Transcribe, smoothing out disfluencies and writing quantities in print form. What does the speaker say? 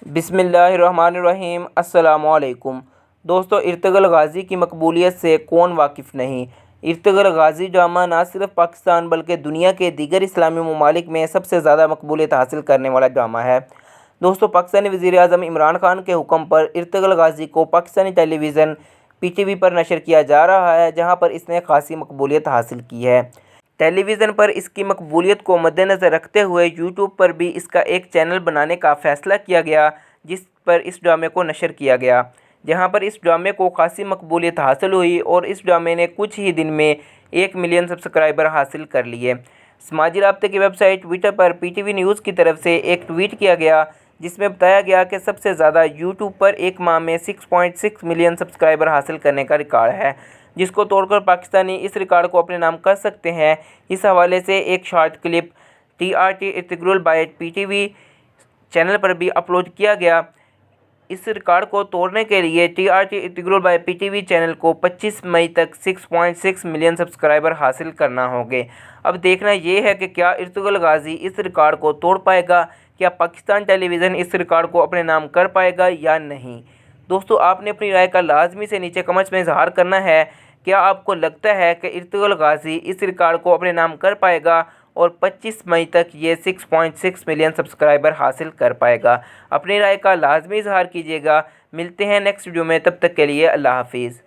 बिस्मिल्लाहिर्रहमानिर्रहीम। अस्सलामुअलैकुम दोस्तों, इर्तुगरुल गाज़ी की मकबूलियत से कौन वाकिफ़ नहीं। इर्तुगरुल गाज़ी ड्रामा न सिर्फ पाकिस्तान बल्कि दुनिया के दीगर इस्लामी ममालिक में सबसे ज़्यादा मकबूलियत हासिल करने वाला ड्रामा है। दोस्तों, पाकिस्तानी वज़ीर-ए-आज़म इमरान खान के हुक्म पर इर्तुगरुल गाज़ी को पाकिस्तानी टेलीविज़न PTV पर नशर किया जा रहा है, जहाँ पर इसने खासी मकबूलियत हासिल की है। टेलीविज़न पर इसकी मकबूलियत को मद्देनज़र रखते हुए यूट्यूब पर भी इसका एक चैनल बनाने का फ़ैसला किया गया, जिस पर इस ड्रामे को नशर किया गया, जहां पर इस ड्रामे को खासी मकबूलियत हासिल हुई और इस ड्रामे ने कुछ ही दिन में 1 मिलियन सब्सक्राइबर हासिल कर लिए। समाजी राब्ते की वेबसाइट ट्विटर पर PTV न्यूज़ की तरफ से एक ट्वीट किया गया, जिसमें बताया गया कि सबसे ज़्यादा यूट्यूब पर एक माह में 6.6 मिलियन सब्सक्राइबर हासिल करने का रिकॉर्ड है, जिसको तोड़कर पाकिस्तानी इस रिकॉर्ड को अपने नाम कर सकते हैं। इस हवाले से एक short clip TRT Ertugrul by PTV channel पर भी अपलोड किया गया। इस रिकॉर्ड को तोड़ने के लिए TRT Ertugrul by PTV channel को 25 मई तक 6.6 मिलियन सब्सक्राइबर हासिल करना होंगे। अब देखना ये है कि क्या इर्तुगरुल गाज़ी इस रिकॉर्ड को तोड़ पाएगा, क्या पाकिस्तान टेलीविज़न इस रिकॉर्ड को अपने नाम कर पाएगा या नहीं। दोस्तों, आपने अपनी राय का लाजमी से नीचे कमेंट्स में इजहार करना है। क्या आपको लगता है कि इर्तुगरुल गाज़ी इस रिकॉर्ड को अपने नाम कर पाएगा और 25 मई तक ये 6.6 मिलियन सब्सक्राइबर हासिल कर पाएगा? अपनी राय का लाजमी इजहार कीजिएगा। मिलते हैं नेक्स्ट वीडियो में, तब तक के लिए अल्लाह हाफिज़।